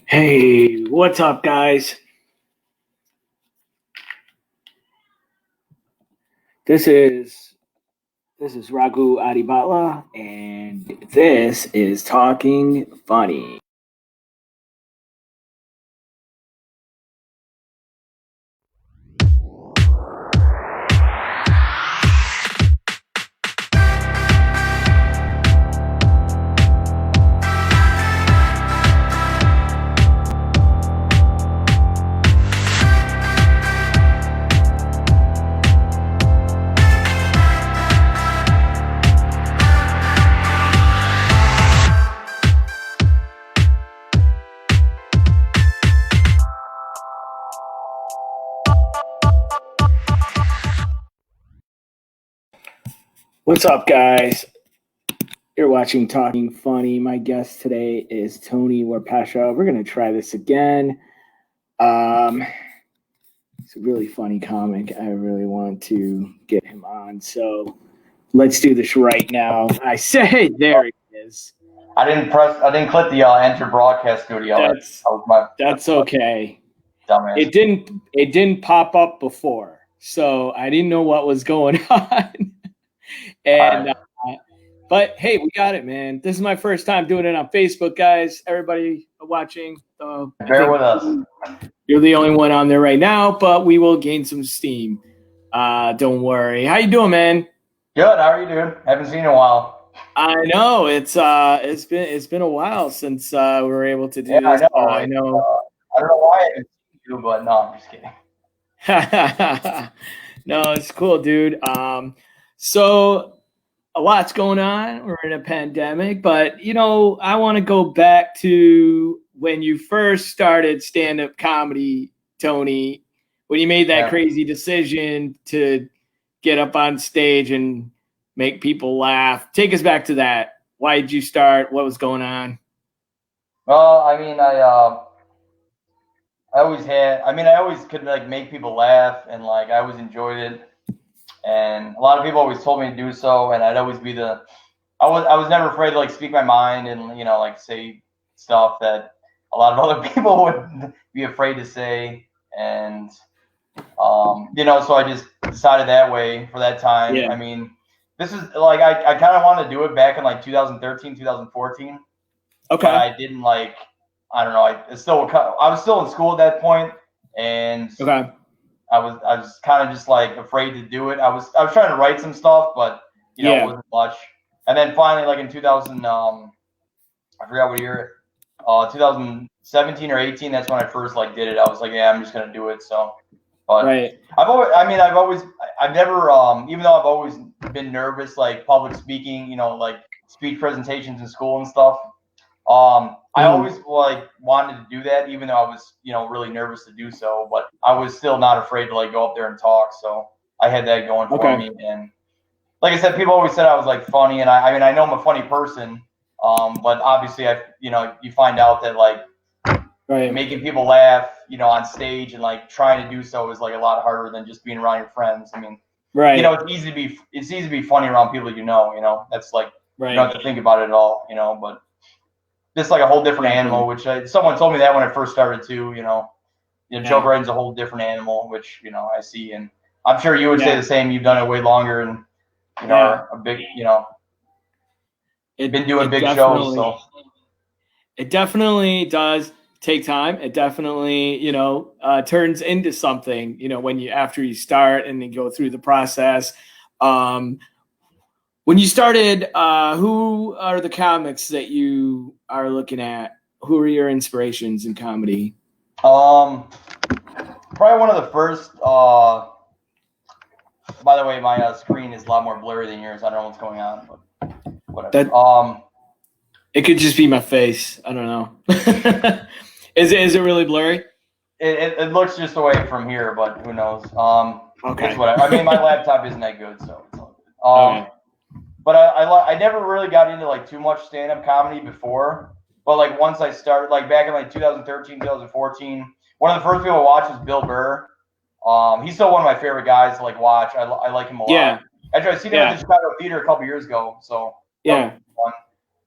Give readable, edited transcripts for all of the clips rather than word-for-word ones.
Hey, what's up, guys? This is Ragu Adibala, and this is Talking Funny. What's up, guys? You're watching Talking Funny. My guest today is Tony Warpasha. We're going to try this again. It's a really funny comic. I really want to get him on. So let's do this right now. I say, there he is. I didn't click the enter broadcast studio. That's okay. Dumbass. It didn't pop up before, so I didn't know what was going on. And but hey, we got it, man. This is my first time doing it on Facebook, guys. Everybody watching, bear with us. You're the only one on there right now, but we will gain some steam. Don't worry. How you doing, man? Good. How are you doing? Haven't seen you in a while. I know it's been a while since we were able to do this. I know. I don't know why I haven't seen you, but no, I'm just kidding. No, it's cool, dude. So a lot's going on. We're in a pandemic, but I want to go back to when you first started stand-up comedy, Tony, when you made that crazy decision to get up on stage and make people laugh. Take us back to that. Why did you start? What was going on? Well, I mean, I always could make people laugh, and I always enjoyed it. And a lot of people always told me to do so, and I'd always be I was never afraid to speak my mind and say stuff that a lot of other people would be afraid to say. And so I just decided that way for that time. Yeah. I mean, this is I kind of wanted to do it back in 2013, 2014. Okay. But I didn't I don't know. I was still in school at that point, and okay. I was kind of just afraid to do it. I was trying to write some stuff, but it wasn't much. And then finally, in 2000, I forgot what year, 2017 or 18. That's when I first did it. I was yeah, I'm just gonna do it. So, but right. I've never, even though I've always been nervous, public speaking, speech presentations in school and stuff. I always wanted to do that, even though I was, really nervous to do so, but I was still not afraid to go up there and talk. So I had that going for me. And like I said, people always said I was funny, and I know I'm a funny person. But obviously you find out that making people laugh, on stage and trying to do so is a lot harder than just being around your friends. I mean, it's easy to be funny around people that's you don't have to think about it at all, but just a whole different animal, which someone told me that when I first started too, joke writing's a whole different animal, which, I see. And I'm sure you would say the same. You've done it way longer and, are a big, been doing big shows. So it definitely does take time. It definitely, turns into something, after you start and then go through the process. When you started, who are the comics that you are looking at? Who are your inspirations in comedy? Probably one of the first. By the way, my screen is a lot more blurry than yours. I don't know what's going on, but whatever. It could just be my face. I don't know. Is it really blurry? It looks just the way from here, but who knows? Okay. It's whatever. I mean, my laptop isn't that good, so it's all good. Okay. But I never really got into too much stand-up comedy before. But once I started, back in 2013, 2014, one of the first people I watched was Bill Burr. He's still one of my favorite guys to watch. I like him a lot. Yeah. Actually, I seen him at the Chicago Theater a couple years ago. So yeah.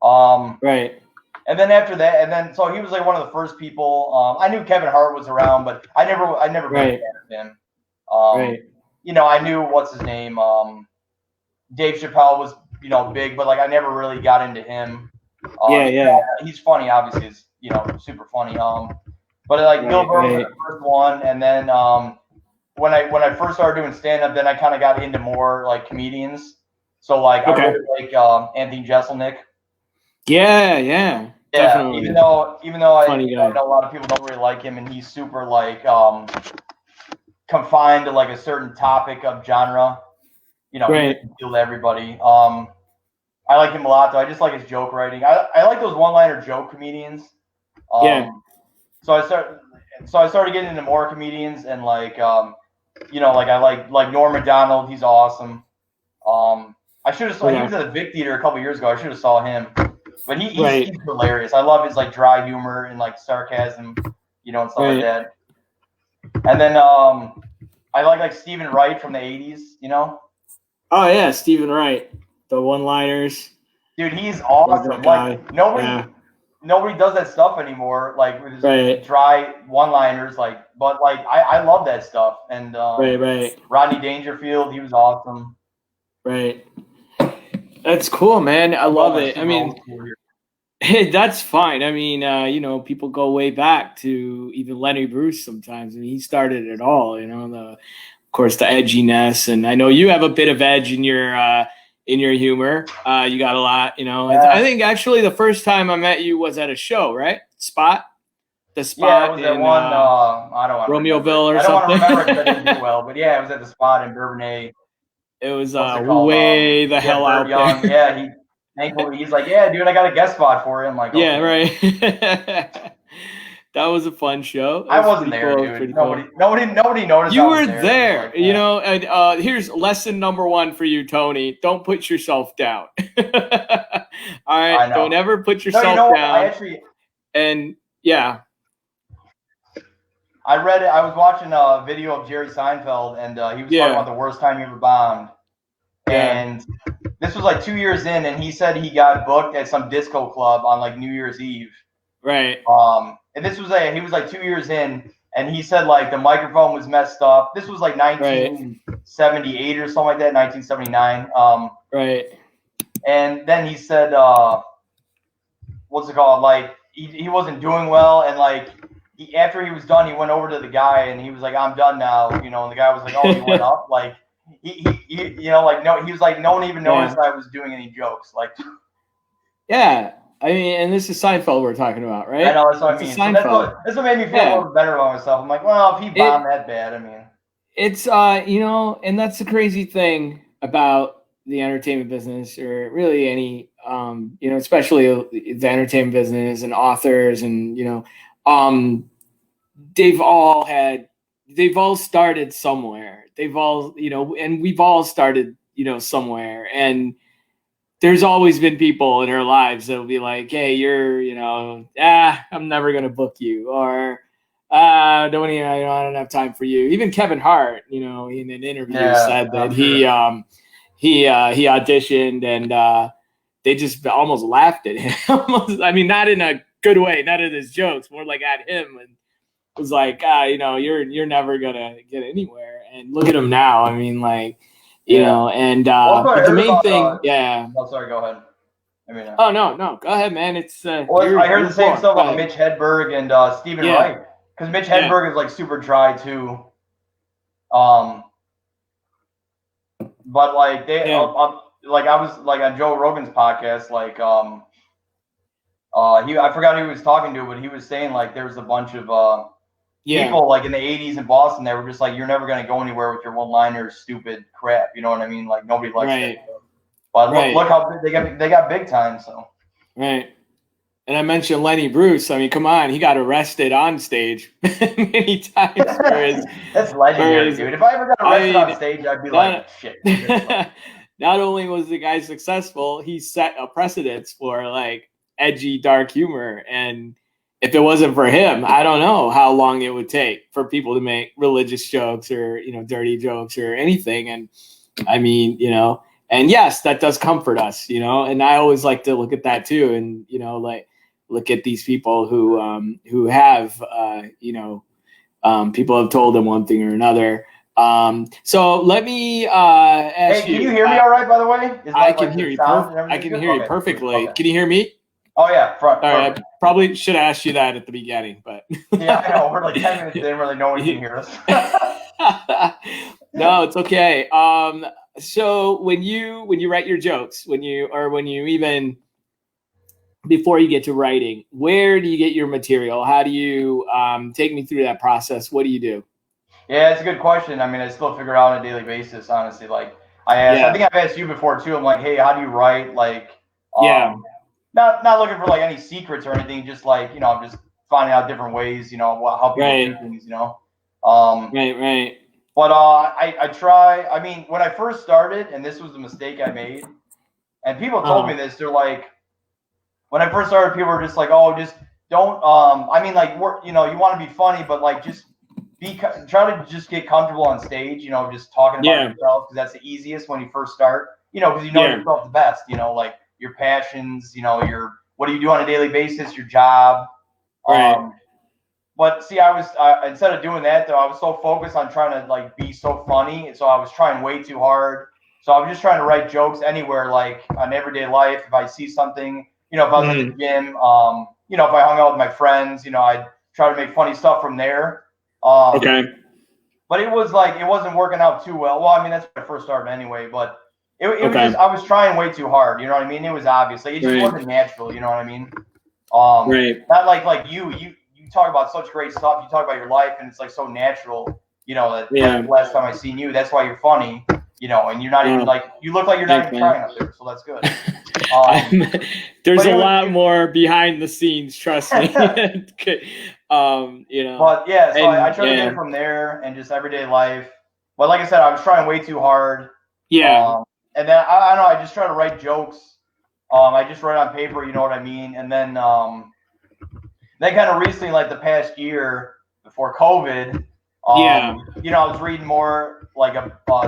Fun. Right. And then after that, and then so he was like one of the first people. I knew Kevin Hart was around, but I never been a fan of him. Right. You know, I knew what's his name. Dave Chappelle was, you know, big, but like I never really got into him. He's funny, obviously. It's, you know, super funny. But like Bill Burr was the first one, and then when I first started doing stand up, then I kind of got into more like comedians. So like I really like Anthony Jeselnik. Yeah. Definitely. Even though I know a lot of people don't really like him, and he's super like confined to like a certain topic of genre. You know, he doesn't appeal to everybody. I like him a lot, though. I just like his joke writing. I like those one-liner joke comedians. So I started getting into more comedians, and like you know, like I like Norm Macdonald. He's awesome. I should have saw. He was at the Vic Theater a couple years ago. I should have saw him. But he's hilarious. I love his like dry humor and like sarcasm, you know, and stuff like that. And then I like Stephen Wright from the '80s, you know. Oh yeah, Stephen Wright, the one-liners. Dude, he's awesome. Like nobody does that stuff anymore. Like with his dry one-liners, like. But like I love that stuff. And Rodney Dangerfield, he was awesome. Right. That's cool, man. I love it. I mean, that's fine. I mean, you know, people go way back to even Lenny Bruce sometimes. I mean, he started it all, you know, of course, the edginess. And I know you have a bit of edge in your humor. You got a lot, you know. Yeah. I think actually the first time I met you was at a show, right? The Spot. Yeah, it was at one, I don't want to Romeoville or something. I don't want to remember because I didn't do well. But yeah, it was at the Spot in Bourbonnais. It was way the hell out young. there. Yeah, he's like, yeah, dude, I got a guest spot for you. I'm like, yeah, right. That was a fun show. I wasn't there, dude. Nobody noticed. You were there. Like, you know. And here's lesson number 1 for you, Tony. Don't put yourself down. All right, don't ever put yourself down. And yeah. I read it. I was watching a video of Jerry Seinfeld, and he was talking about the worst time he ever bombed. And this was like 2 years in, and he said he got booked at some disco club on like New Year's Eve. Right. And this was he was like 2 years in, and he said like the microphone was messed up. This was like 1978 or something like that, 1979. Right. And then he said, what's it called? Like he wasn't doing well, and like. After he was done, he went over to the guy and he was like, "I'm done now," you know. And the guy was like, "Oh, you went up?" Like he you know, like no, he was like, no one even noticed I was doing any jokes. Like, yeah, I mean, and this is Seinfeld we're talking about, right? I know that's what I mean. So that's what made me feel a little better about myself. I'm like, well, if he bombed that bad, I mean, it's you know, and that's the crazy thing about the entertainment business, or really any you know, especially the entertainment business and authors, and you know. They've all started somewhere. They've all, you know, and we've all started, you know, somewhere. And there's always been people in our lives that'll be like, "Hey, you're, you know, I'm never gonna book you," or I don't have time for you. Even Kevin Hart, you know, in an interview said that he auditioned and they just almost laughed at him. I mean, not in a good way, not at his jokes, more like at him, and it was like, you know, you're never gonna get anywhere. And look at him now. I mean, like, you know, and but the main thing, Oh, sorry, go ahead. I mean, oh no, go ahead, man. It's I heard the same stuff about Mitch Hedberg and Stephen Wright, because Mitch Hedberg is like super dry too. But like they, like I was like on Joe Rogan's podcast, like I forgot who he was talking to, but he was saying like there was a bunch of people like in the 80s in Boston that were just like, you're never gonna go anywhere with your one-liner stupid crap, you know what I mean? Like nobody likes it. But look how big they got big time. So and I mentioned Lenny Bruce. I mean, come on, he got arrested on stage many times. That's legendary, dude. If I ever got arrested on stage, I'd be like, shit. Not only was the guy successful, he set a precedence for like edgy, dark humor. And if it wasn't for him, I don't know how long it would take for people to make religious jokes or, you know, dirty jokes or anything. And I mean, you know, and yes, that does comfort us, you know, and I always like to look at that too. And, you know, like look at these people who have, people have told them one thing or another. So let me ask Hey, can you hear me all right, by the way? I can hear you. I can hear you perfectly. Okay. Can you hear me? Oh yeah, front. All right, I probably should have asked you that at the beginning, but yeah, I know. We're like 10 minutes in, really no one can hear us. No, it's okay. So when you write your jokes, when you even before you get to writing, where do you get your material? How do you take me through that process? What do you do? Yeah, it's a good question. I mean, I still figure it out on a daily basis, honestly. Like I think I've asked you before too. I'm like, hey, how do you write? Like, not looking for like any secrets or anything. Just like, I'm just finding out different ways, how people do things, Right. But I try. I mean, when I first started, and this was the mistake I made, and people told me this. They're like, when I first started, people were just like, oh, just don't. I mean, like, you want to be funny, but like, just try to just get comfortable on stage. Just talking about yourself, because that's the easiest when you first start. Because yourself the best. Like your passions. Your what do you do on a daily basis? Your job. Right. But see, I was instead of doing that though, I was so focused on trying to like be so funny, and so I was trying way too hard. So I was just trying to write jokes anywhere, like on everyday life. If I see something, if I was at the gym, if I hung out with my friends, I'd try to make funny stuff from there. Okay. But it was like it wasn't working out too well. Well, I mean that's when I first started anyway, but it was just I was trying way too hard. You know what I mean? It was obviously it just wasn't natural. You know what I mean? Not like you talk about such great stuff. You talk about your life, and it's like so natural. That last time I seen you, that's why you're funny. And you're not even like you look like you're not even trying up there, so that's good. There's a lot more behind the scenes, trust me. But yeah, so I try to get it from there and just everyday life. But like I said, I was trying way too hard. Yeah. And then I don't know, I just try to write jokes. I just write on paper, you know what I mean? And then kind of recently, like the past year before COVID, I was reading more like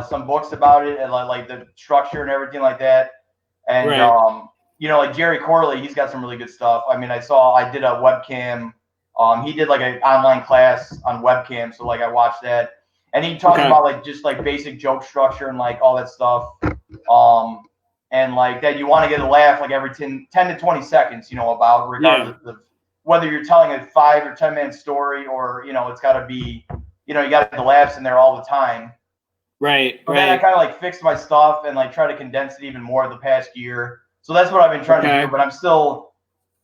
some books about it and like the structure and everything like that. And like Jerry Corley, he's got some really good stuff. I mean, I did a webcam. He did like an online class on webcam, so like I watched that, and he talked about like just like basic joke structure and like all that stuff. And like that you want to get a laugh like every 10 to 20 seconds, about regardless of whether you're telling a 5 or 10 minute story or, it's got to be, you got the laughs in there all the time. Right. But then I kind of like fixed my stuff and like try to condense it even more the past year. So that's what I've been trying to do, but I'm still,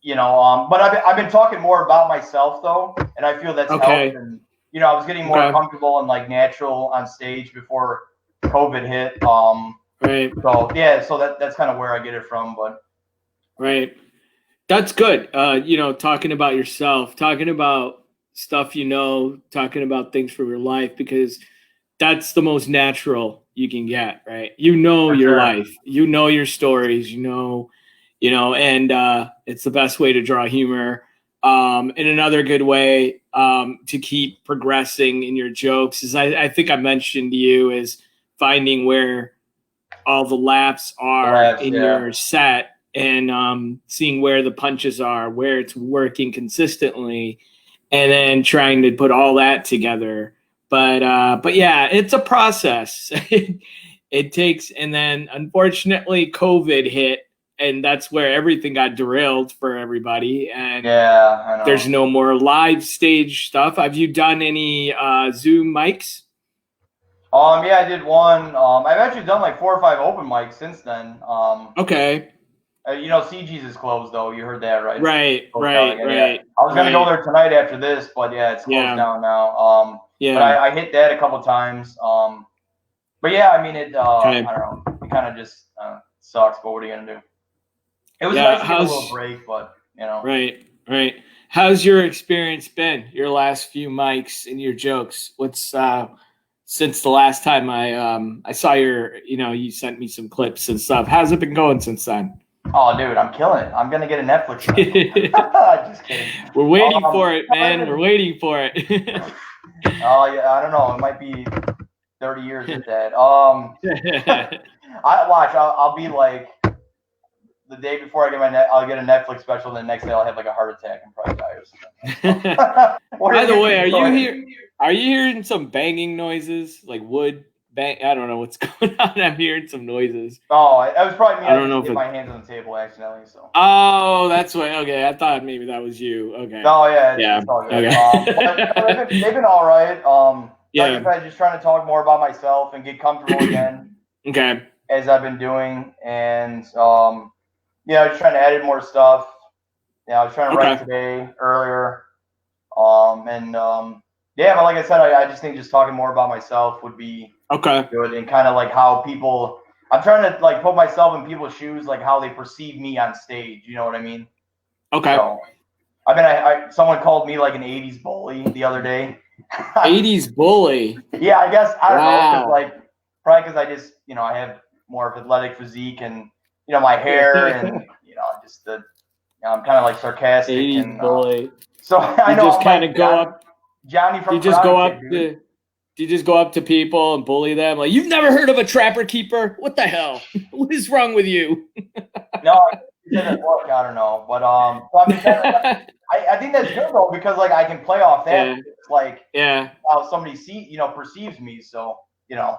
but I've been talking more about myself though. And I feel that's helped. And, I was getting more comfortable and like natural on stage before COVID hit. So yeah, so that's kind of where I get it from, but. Right. That's good. Talking about yourself, talking about stuff, talking about things from your life, because that's the most natural you can get, right? Your life, your stories, and it's the best way to draw humor. And another good way to keep progressing in your jokes is, I think I mentioned to you, is finding where all the laughs are in your set. And seeing where the punches are, where it's working consistently, and then trying to put all that together. But yeah, it's a process. It takes, and then unfortunately COVID hit, and that's where everything got derailed for everybody. And I know. There's no more live stage stuff. Have you done any Zoom mics? Yeah, I did one. I've actually done like 4 or 5 open mics since then. Okay. CG's is closed though. You heard that, right? Right. Yeah. I was gonna go there tonight after this, but yeah, it's closed down now. But I hit that a couple times. But yeah, I mean it. I don't know. It kind of just sucks. But what are you gonna do? It was nice to get a little break, but Right. How's your experience been? Your last few mics and your jokes. What's since the last time I saw you sent me some clips and stuff. How's it been going since then? Oh, dude, I'm killing it. I'm going to get a Netflix show. Just kidding. We're waiting for it, man. We're waiting for it. Oh, yeah, I don't know. It might be 30 years at that. I'll be like, the day before I'll get a Netflix special, and the next day I'll have like a heart attack and probably die or something. By the way, are you hearing some banging noises, like wood bang? I don't know what's going on. I'm hearing some noises. Oh, that was probably me. I don't know if hit my hands on the table accidentally. So. Oh, that's what. Okay, I thought maybe that was you. Okay. No, yeah, it's all good. Okay. But they've been all right. Yeah. Like I said, just trying to talk more about myself and get comfortable again. Okay. As I've been doing, and just trying to edit more stuff. I was trying to write today earlier. But like I said, I just think just talking more about myself would be good, and kind of like how people. I'm trying to like put myself in people's shoes, like how they perceive me on stage. You know what I mean? Okay. So, I someone called me like an '80s bully the other day. '80s bully. Yeah, I guess I don't know, cause probably because I just I have more of athletic physique and my hair and just I'm kind of like sarcastic 80s and bully. So I know just kind of go up. Johnny from. You just go up to. Do you just go up to people and bully them? Like, you've never heard of a trapper keeper? What the hell? What is wrong with you? No, it doesn't work. I don't know, but so I think that's good though, because like I can play off that. Yeah. It's like how somebody perceives me. So I don't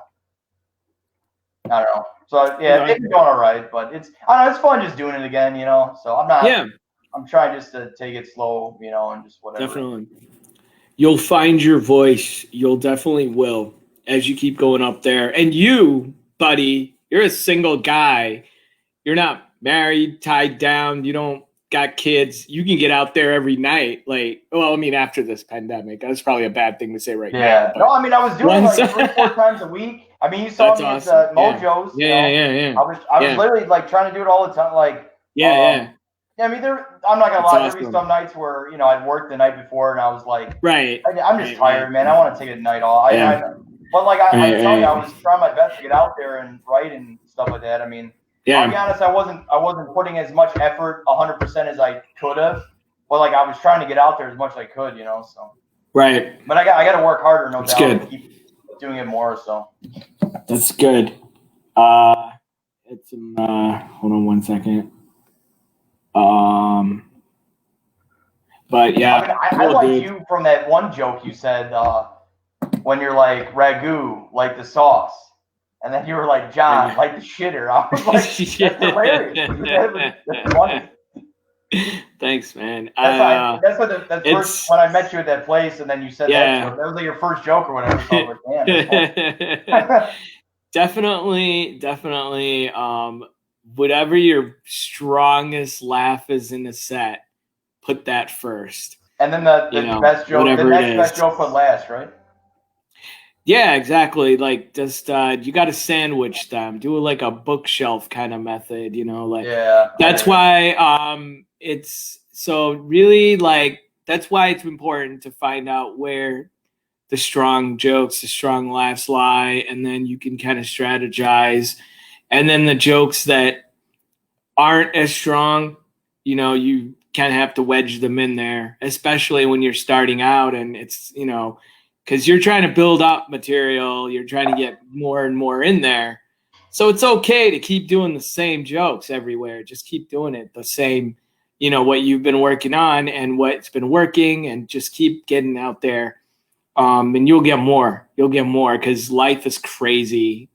know. So it's going all right, but it's fun just doing it again. So I'm not. Yeah. I'm trying just to take it slow, and just whatever. Definitely. You'll find your voice. You'll definitely will as you keep going up there. And you, buddy, you're a single guy. You're not married, tied down. You don't got kids. You can get out there every night. Like, well, I mean, after this pandemic, that's probably a bad thing to say right now. Yeah. No, I mean, I was doing like 3-4 times a week. I mean, you saw me at Mojo's. Yeah. I was literally like trying to do it all the time. Like, I mean, I'm not gonna lie. There'd be some nights where I'd worked the night before, and I was like, I'm just tired, man. I want to take a night off. But like I tell you, I was trying my best to get out there and write and stuff like that. I mean, I'll be honest, I wasn't putting as much effort 100% as I could have. But like I was trying to get out there as much as I could, So. Right. But I got to work harder, no doubt. Good. To keep doing it more. So. That's good. It's hold on one second. But yeah, I mean, I like you from that one joke you said when you're like Ragu, like the sauce, and then you were like John, like the shitter. I was like, that's hilarious. That's funny. Thanks, man. That's first when I met you at that place, and then you said that was like your first joke or whatever. So I was like, damn. Definitely. Whatever your strongest laugh is in the set, put that first. And then the best joke, the next best joke put last, right? Yeah, exactly. Like just you got to sandwich them. Do like a bookshelf kind of method, That's why it's so really like that's why it's important to find out where the strong jokes, the strong laughs lie, and then you can kind of strategize. And then the jokes that aren't as strong, you kind of have to wedge them in there, especially when you're starting out and it's, because you're trying to build up material. You're trying to get more and more in there. So it's okay to keep doing the same jokes everywhere. Just keep doing it the same, what you've been working on and what's been working, and just keep getting out there. And you'll get more because life is crazy.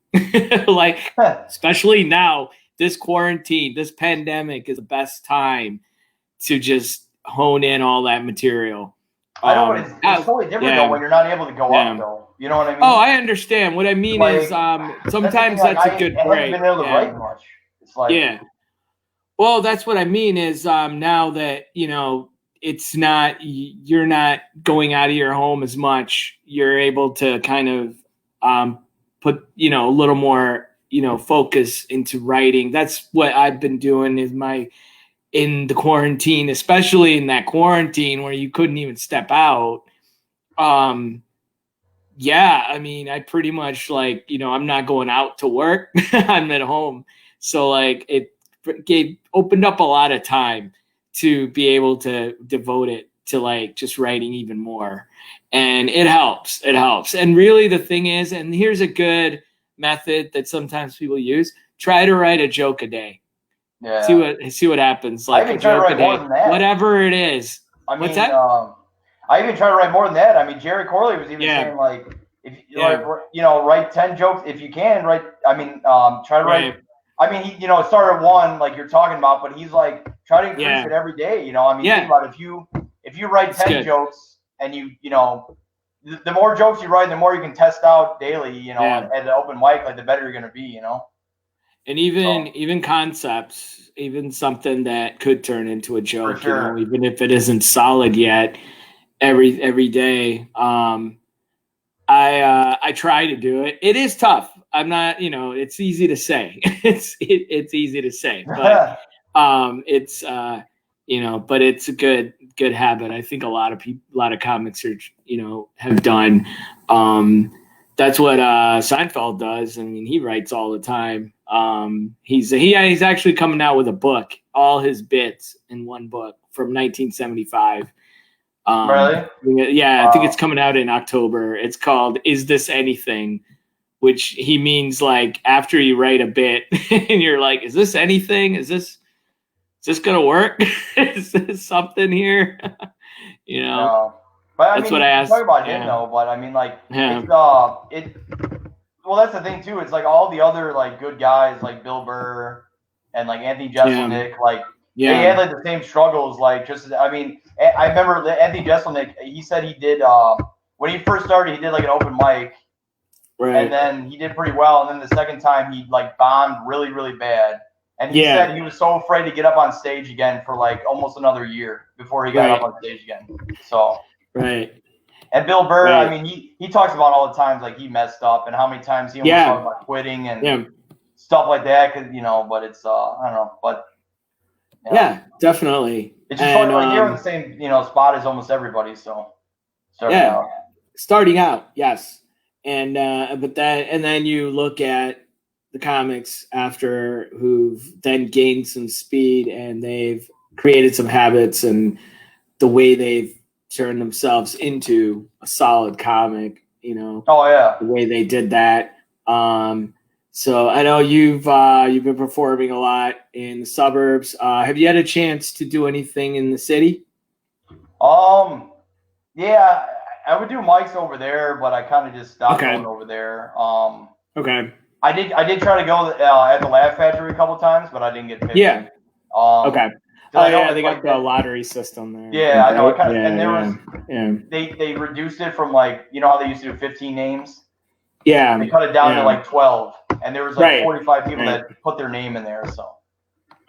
Like, especially now, this quarantine, this pandemic is the best time to just hone in all that material. I know it's totally different though when you're not able to go up though. You know what I mean? Oh, I understand. What I mean is sometimes that's a good break. I haven't been able to write much. It's like Well, that's what I mean is now that it's not you're not going out of your home as much. You're able to kind of put a little more focus into writing. That's what I've been doing in the quarantine, especially in that quarantine where you couldn't even step out. I mean, I pretty much I'm not going out to work. I'm at home. So it opened up a lot of time to be able to devote it to just writing even more. And it helps. And really the thing is, and here's a good method that sometimes people use, try to write a joke a day. Yeah. See what happens. Like I even try to write more than that. Whatever it is. I mean, what's that? I even try to write more than that. I mean, Jerry Corley was even saying like, if write 10 jokes if you can. Write. I mean, try to write. I mean, he started one like you're talking about, but he's like try to increase it every day. I mean, think about it. If you write 10 jokes and the more jokes you write, the more you can test out daily. At the open mic, like the better you're gonna be. And even concepts, even something that could turn into a joke, sure. Even if it isn't solid yet, every day. I try to do it. It is tough. I'm not, it's easy to say. It's easy to say, but it's but it's a good habit. I think a lot of comics are, have done. That's what Seinfeld does. I mean, he writes all the time. He's actually coming out with a book, all his bits in one book from 1975. Really? Yeah, I think it's coming out in October. It's called "Is This Anything?" Which he means like after you write a bit and you're like, "Is this anything? Is this gonna work? Is this something here?" No. But I that's mean, what I asked. Talk about him though, but I mean, like, well, that's the thing too. It's like all the other like good guys, like Bill Burr and like Anthony Jeselnik, like they had like the same struggles. Like, I remember Anthony Jeselnik. He said he did when he first started, he did like an open mic, and then he did pretty well. And then the second time, he like bombed really, really bad. And he said he was so afraid to get up on stage again for like almost another year before he got up on stage again. So. Right. And Bill Burr, I mean, he talks about all the times like he messed up and how many times he almost talked about quitting and stuff like that. Cause but it's I don't know, but yeah, definitely. It's just like you're in the same spot as almost everybody. So starting out, yes, and then you look at the comics after who've then gained some speed and they've created some habits and the way they've turn themselves into a solid comic, the way they did that. So I know you've been performing a lot in the suburbs. Have you had a chance to do anything in the city? Yeah, I would do mics over there, but I kind of just stopped going over there. Okay. I did try to go at the Laugh Factory a couple times, but I didn't get picked. Yeah. Okay. They like got the lottery system there. Yeah, I know. And there was they reduced it from like how they used to do 15 names. Yeah. They cut it down to like 12, and there was like 45 people that put their name in there. So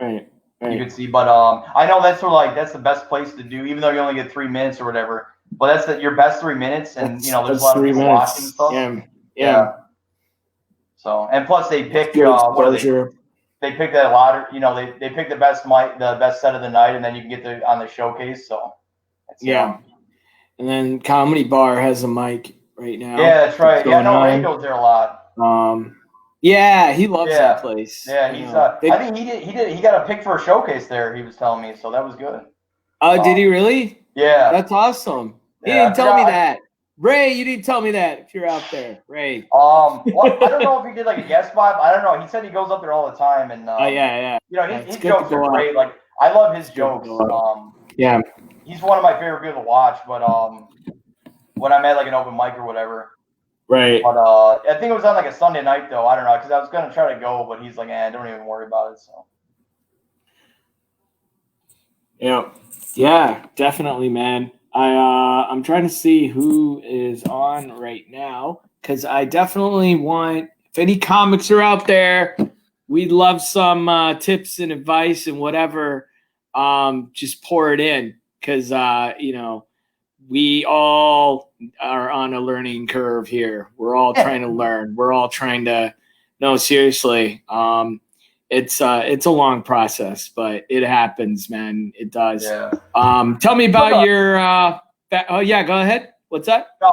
right. You could see, but I know that's that's the best place to do, even though you only get 3 minutes or whatever. But that's your best 3 minutes, and there's a lot of people watching and stuff. Yeah. So and plus they pick they pick that lottery. They pick the best set of the night, and then you can get on the showcase. So and then Comedy Bar has a mic right now. Yeah, that's right. Yeah, no, Ray goes there a lot. Yeah, he loves that place. Yeah, he's. I think he got a pick for a showcase there. He was telling me, so that was good. Did he really? Yeah, that's awesome. He didn't tell me that. Ray, you didn't tell me that. If you're out there, Ray. Well, I don't know if he did like a guest spot. I don't know. He said he goes up there all the time, and his jokes are great. Like I love his jokes. He's one of my favorite people to watch. But when I'm at like an open mic or whatever. Right. But I think it was on like a Sunday night though. I don't know because I was gonna try to go, but he's like, don't even worry about it. So. Yeah, definitely, man. I'm trying to see who is on right now because I definitely want. If any comics are out there, we'd love some tips and advice and whatever. Just pour it in because we all are on a learning curve here. We're all trying to learn. We're all trying to. No, seriously. It's a long process, but it happens, man. It does. Yeah. Tell me about your. Go ahead. What's that? No,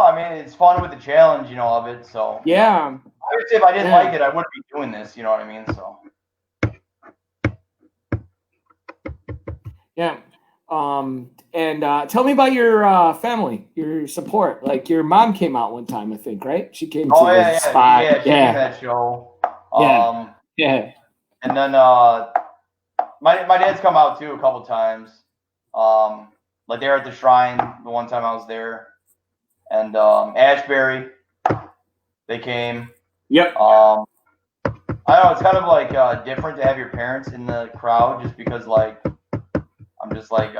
I mean it's fun with the challenge, of it. So yeah. I would say if I didn't like it, I wouldn't be doing this. You know what I mean? So. Yeah. And tell me about your family, your support. Like your mom came out one time, I think, right? She came to the spot. Yeah, she came to that show. Yeah. And then my dad's come out too a couple times. Like they were at the shrine the one time I was there, and Ashbury, they came. Yep. I don't know. It's kind of like different to have your parents in the crowd, just because like I'm just like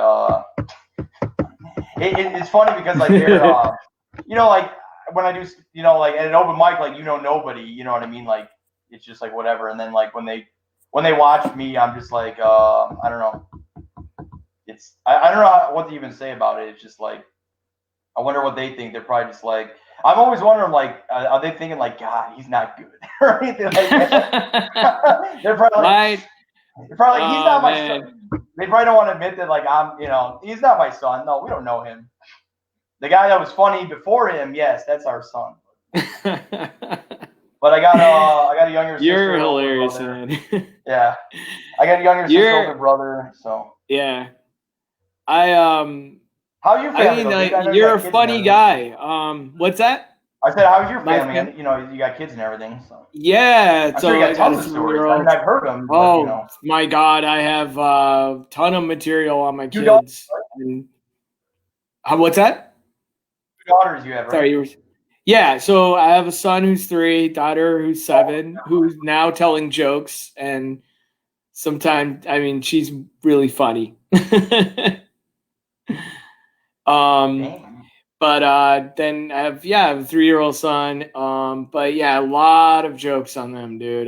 it's funny because like they're like when I do like at an open mic, like nobody, you know what I mean, like it's just like whatever, and then like when they watch me, I'm just like I don't know. It's I don't know what to even say about it. It's just like I wonder what they think. They're probably just like I'm always wondering like are they thinking like God, he's not good or anything like that? They're probably like, he's not my son. They probably don't want to admit that like he's not my son. No, we don't know him. The guy that was funny before him, yes, that's our son. But I got a younger sister. You're hilarious, man. Yeah, I got a younger sister, older brother. So yeah, How are your family? like, you're a funny guy. What's that? I said, how's your family? You got kids and everything. So yeah, I'm sure you got tons of stories. I mean, I've heard them. Oh but, my God, I have a ton of material on my kids. What's that? Daughters you have, right? Sorry, yeah. So I have a son who's 3, daughter who's 7, who's now telling jokes, and sometimes she's really funny. But then I have a 3-year-old son. But yeah, a lot of jokes on them, dude.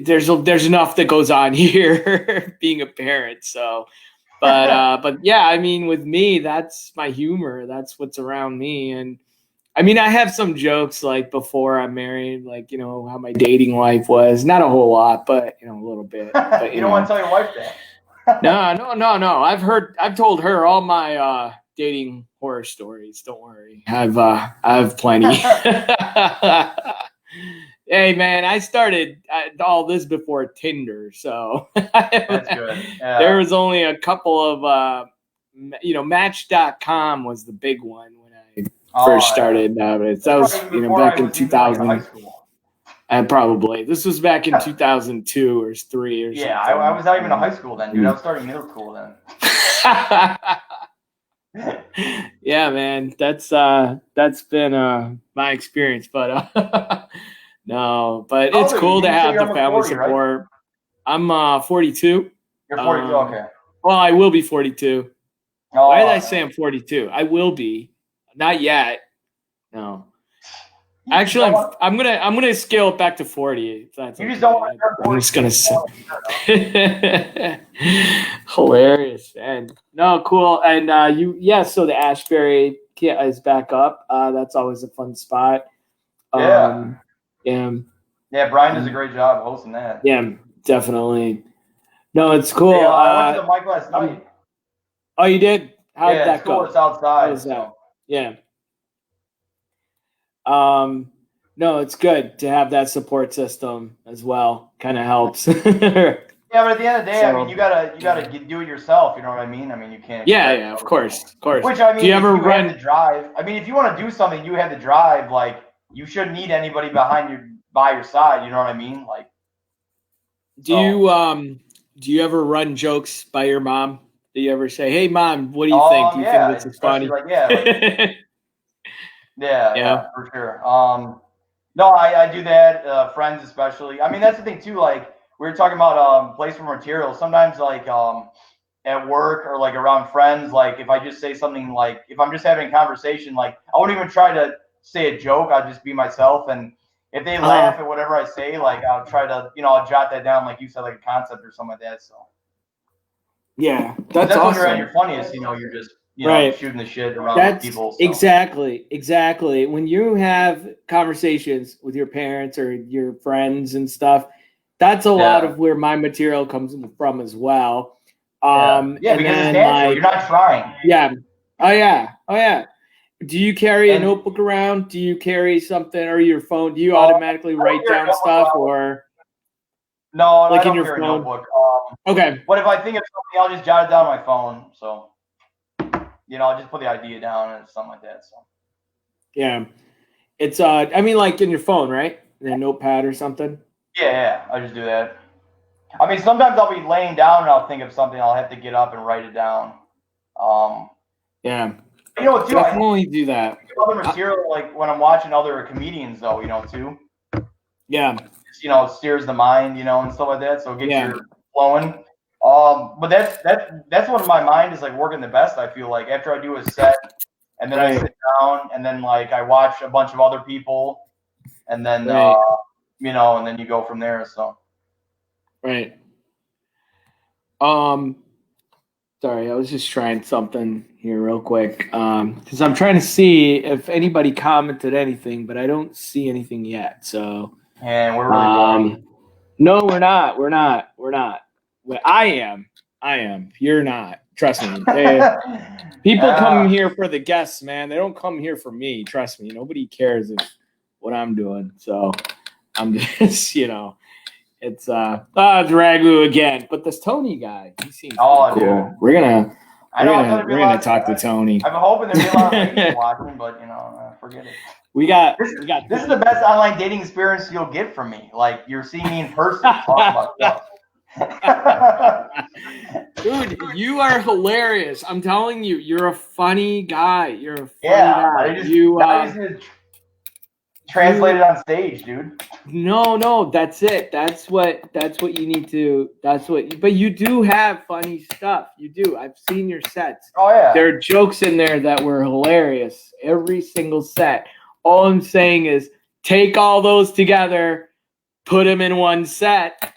There's enough that goes on here being a parent. So, but yeah, with me, that's my humor. That's what's around me. And I have some jokes like before I'm married, like, how my dating life was. Not a whole lot, but, a little bit. But, you don't want to tell your wife that. No. I've told her all my dating horror stories. Don't worry. I have plenty. Hey man, I started all this before Tinder, so that's good. Yeah. There was only a couple of Match.com was the big one when I first started. That was back in 2000. Probably. This was back in 2002 or 3 or something. Yeah, I was not even in high school then, dude. I was starting middle school then. Yeah, man. That's been my experience, but no, but it's cool to have the family 40, support. Right? I'm 42. You're 42, okay. Well, I will be 42. Why did I say I'm 42? I will be. Not yet. No. Actually, I'm gonna scale it back to 40. If that's you just don't want to. I'm just gonna say. Hilarious, and no, cool, and so the Ashbury is back up. That's always a fun spot. Yeah, Brian does a great job hosting that. Yeah, definitely. No, it's cool. Hey, I went to the mic last night. Oh, you did? How'd that go? It's outside. How was that? Yeah. No, it's good to have that support system as well. Kind of helps. Yeah, but at the end of the day, you gotta do it yourself. You know what I mean? You can't. Yeah, of course. Which do you ever run the drive? If you want to do something, you have to drive. Like you shouldn't need anybody by your side. You know what I mean? Like. Do you ever run jokes by your mom? Do you ever say, "Hey, mom, what do you think? Do you think this is funny?" Yeah, for sure. No, I do that. Friends especially. That's the thing too. Like we were talking about place for material. Sometimes like at work or like around friends, like if I just say something like if I'm just having a conversation, like I won't even try to say a joke. I'll just be myself, and if they laugh at whatever I say, like I'll try to I'll jot that down, like you said, like a concept or something like that. So yeah, that's awesome. When you're at your funniest. You're just. Shooting the shit around people. So. Exactly. When you have conversations with your parents or your friends and stuff, that's a lot of where my material comes from as well. Because it's natural. You're not trying. Yeah. Oh yeah. Do you carry a notebook around? Do you carry something or your phone? Do you automatically write down stuff or? No, like I don't in your carry phone? A notebook. Okay. But if I think of something, I'll just jot it down on my phone. So. I'll just put the idea down and something like that. So, yeah, it's like in your phone, right? In a notepad or something. Yeah, I just do that. I mean, sometimes I'll be laying down and I'll think of something. I'll have to get up and write it down. Yeah, you know what, too? definitely do that. Other material, like when I'm watching other comedians, though, too. Yeah. Just, steers the mind, and stuff like that. So it gets you flowing. But that's when my mind is like working the best. I feel like after I do a set, and then I sit down, and then like I watch a bunch of other people, and then and then you go from there. So. Right. Sorry, I was just trying something here real quick. Because I'm trying to see if anybody commented anything, but I don't see anything yet. So. And we're really no, we're not. We're not. Well, I am. You're not. Trust me. People come here for the guests, man. They don't come here for me. Trust me. Nobody cares what I'm doing. So I'm just, it's Ragu again. But this Tony guy, he seems cool. Dude. We're gonna talk to Tony. I'm hoping there'll be a lot of ladies watching, but forget it. We got this is the best online dating experience you'll get from me. Like you're seeing me in person talk about stuff. Dude, you are hilarious. I'm telling you, you're a funny guy. You're a funny guy. I just need to translate it on stage, dude. No, that's it. That's what you need to. But you do have funny stuff. You do. I've seen your sets. Oh yeah. There are jokes in there that were hilarious. Every single set. All I'm saying is take all those together, put them in one set,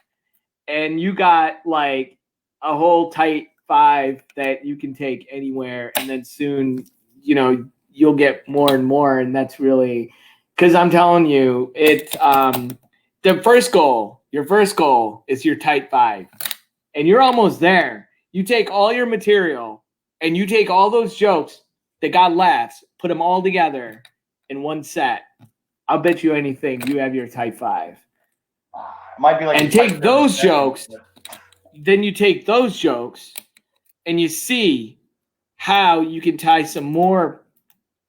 and you got like a whole tight 5 that you can take anywhere. And then soon, you'll get more and more. And that's really, because I'm telling you, it's your first goal is your tight 5. And you're almost there. You take all your material and you take all those jokes that got laughs, put them all together in one set. I'll bet you anything you have your tight 5. Might be like, and take those jokes. Then you take those jokes and you see how you can tie some more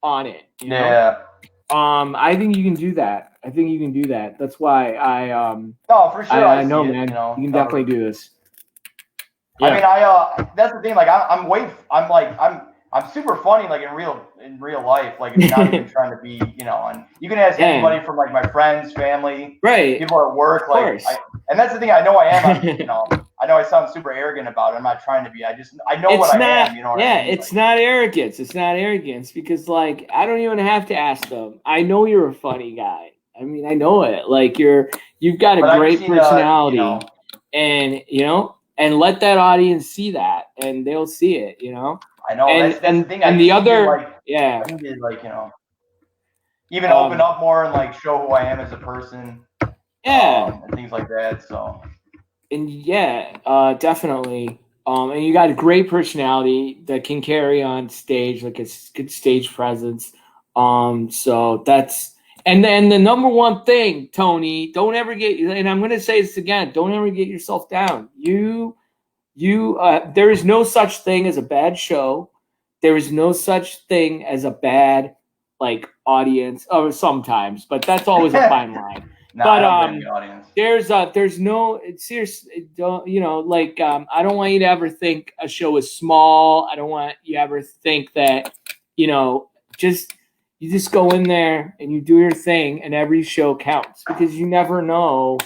on it. You know? I think you can do that. That's why for sure. I know, man. You can definitely do this. Yeah. I mean, that's the thing. Like, I'm super funny, like in real life. Like, it's not even trying to be, and you can ask anybody from like my friends, family, people at work. Like, and that's the thing. I know I am. I know I sound super arrogant about it. I'm not trying to be. I know what I am. What I mean? It's not arrogance. It's not arrogance because like I don't even have to ask them. I know you're a funny guy. I mean, I know it. Like you've got a great personality, and let that audience see that, and they'll see it. I know. That's the thing. And the other, I need to like even open up more and like show who I am as a person. Yeah. And things like that. So. And definitely. And you got a great personality that can carry on stage, like a good stage presence. So that's, and then the number one thing, Tony, don't ever get, and I'm going to say this again, don't ever get yourself down. There is no such thing as a bad show. There is no such thing as a bad like audience, or sometimes, but that's always a fine line. There's no seriously, like I don't want you to ever think a show is small. I don't want you to ever think that you just go in there and you do your thing and every show counts, because you never know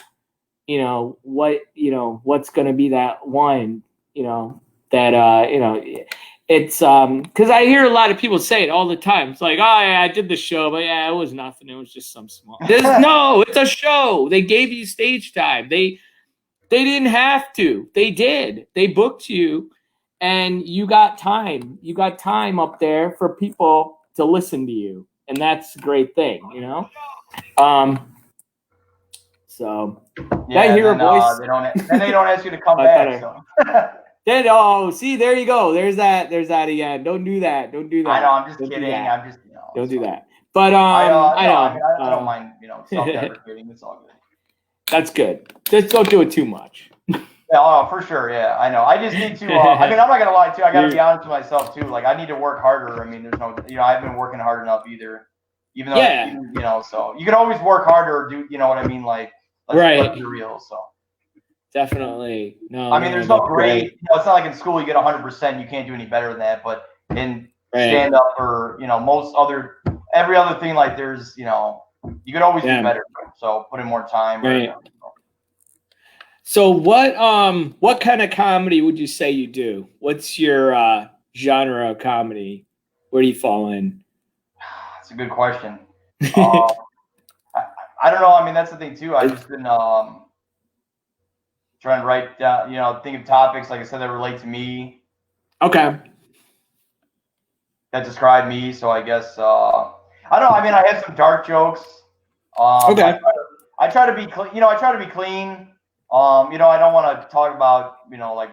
what's going to be that one it's because I hear a lot of people say it all the time. It's like, oh yeah, I did the show, but yeah, it was nothing. It was just some small. No, it's a show. They gave you stage time. They didn't have to. They did. They booked you, and you got time. You got time up there for people to listen to you, and that's a great thing, So yeah, I hear a voice. They don't ask you to come back. So. See, there you go. There's that again. Don't do that. I know. I'm just kidding. Don't do that. But I don't mind. Self-deprecating. It's all good. That's good. Just don't do it too much. Yeah, for sure. Yeah, I know. I just need to. I mean, I'm not gonna lie too. I gotta be honest with myself too. Like, I need to work harder. I mean, there's no. I haven't been working hard enough either. Even though, so you can always work harder. Or do what I mean? Like let's be real. So definitely. No, I mean, there's no grade. It's not like in school you get 100%. You can't do any better than that. But in stand up or every other thing, like there's you could always do better. So put in more time. Right. So what kind of comedy would you say you do? What's your genre of comedy? Where do you fall in? That's a good question. I don't know. I mean, that's the thing too. I've just been trying to write down, think of topics, like I said, that relate to me. Okay. That describe me. So I guess I don't know. I mean, I have some dark jokes. Okay. I try to be clean. I try to be clean. I don't want to talk about like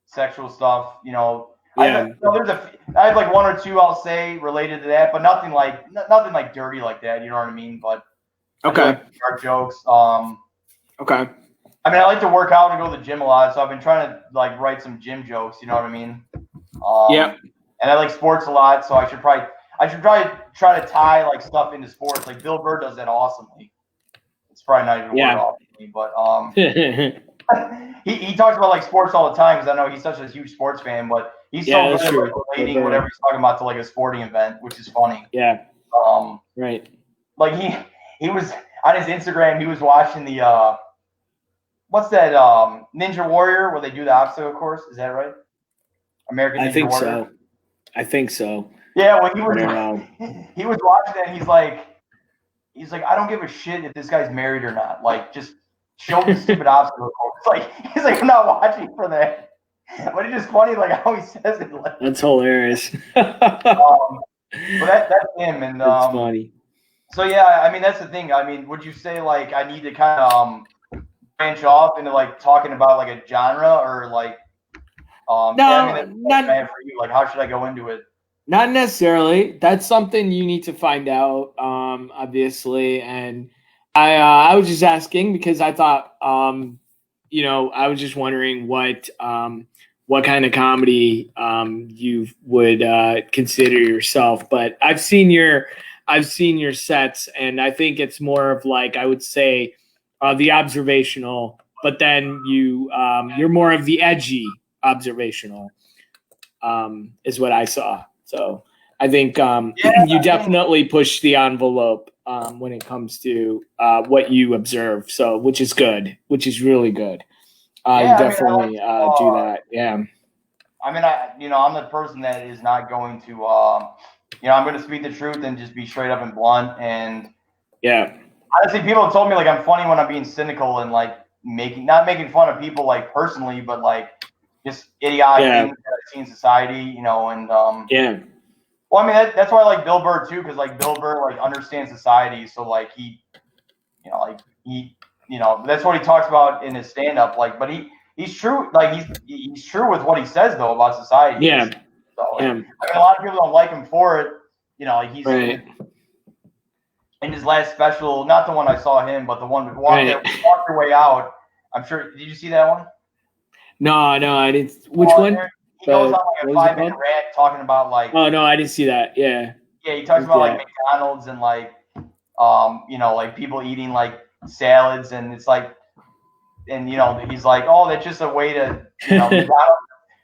sexual stuff. I have like one or two I'll say related to that, but nothing like dirty like that. You know what I mean? But okay, dark jokes. Okay. I mean, I like to work out and go to the gym a lot, so I've been trying to like write some gym jokes. You know what I mean? And I like sports a lot, so I should try to tie like stuff into sports. Like Bill Burr does that awesomely. It's probably not even word off me, but he talks about like sports all the time because I know he's such a huge sports fan. But he's so good at like, relating whatever he's talking about to like a sporting event, which is funny. Yeah. Right. Like he was on his Instagram. He was watching the what's that Ninja Warrior where they do the obstacle course? Is that right? American Ninja Warrior. I think so. Yeah, when he was watching that, he's like, I don't give a shit if this guy's married or not. Like, just show the stupid obstacle course. He's like, I'm not watching for that. But it's just funny, like how he says it. Like, that's hilarious. But that's him, and that's funny. So yeah, I mean that's the thing. I mean, would you say like I need to kind of branch off into like talking about like a genre or like? No, I mean, not for you. Like, how should I go into it? Not necessarily. That's something you need to find out, obviously. And I was just asking because I thought, I was just wondering what kind of comedy you would consider yourself. But I've seen your sets, and I think it's more of like I would say the observational, but then you're more of the edgy observational is what I saw. So I think you definitely push the envelope when it comes to what you observe. So which is really good. You definitely do that. Yeah. I mean, I'm the person that is not going to, I'm going to speak the truth and just be straight up and blunt. And honestly, people have told me like I'm funny when I'm being cynical and like not making fun of people like personally, but like just idiotic things that I see in society, and Well, I mean that's why I like Bill Burr too, because like Bill Burr like understands society, so like he that's what he talks about in his stand up. Like, but he's true, like he's true with what he says though about society. Yeah. So like, I mean, a lot of people don't like him for it. Like he's in his last special, not the one I saw him, but the one that walked your way out. I'm sure. Did you see that one? No, I didn't. Which one? He goes on like a 5-minute rant talking about like. Oh no, I didn't see that. Yeah. Yeah, he talks about like McDonald's and like, like people eating like salads, and it's like, and he's like, oh, that's just a way to,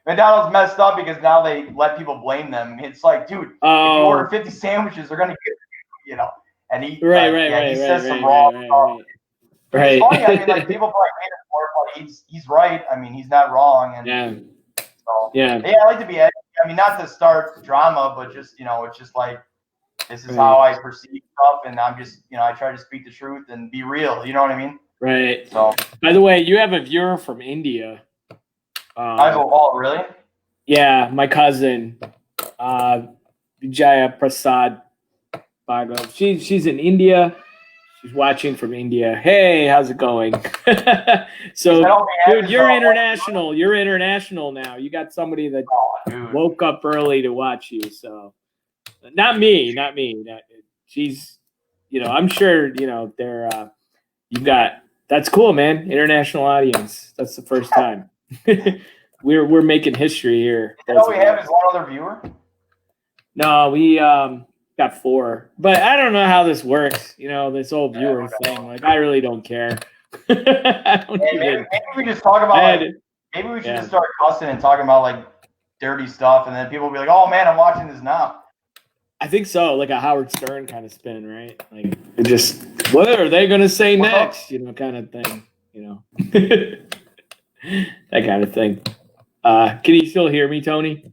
McDonald's messed up because now they let people blame them. It's like, dude, if you order 50 sandwiches, they're gonna get you, and he he says some wrong stuff. It's funny. I mean, like people probably hate him for it, but he's right. I mean, he's not wrong. And I like to be edgy. I mean, not to start drama, but just it's just like this is how I perceive stuff, and I'm just I try to speak the truth and be real. You know what I mean? Right. So, by the way, you have a viewer from India. Really? Yeah, my cousin, Vijaya Prasad Bhargav. She's in India. She's watching from India. Hey, how's it going? So, dude, you're international. You're international now. You got somebody that woke up early to watch you. So, not me. She's, I'm sure, they're, you got. That's cool, man. International audience. That's the first time. We're making history here. All we have is one other viewer. No, we got 4. But I don't know how this works. You know, this whole viewer thing. Like, I really don't care. I don't maybe we just talk about maybe we should just start cussing and talking about like dirty stuff, and then people will be like, "Oh man, I'm watching this now." I think so, like a Howard Stern kind of spin, right? Like, it just, what are they going to say next? You know, kind of thing. You know, that kind of thing. Can you still hear me, Tony?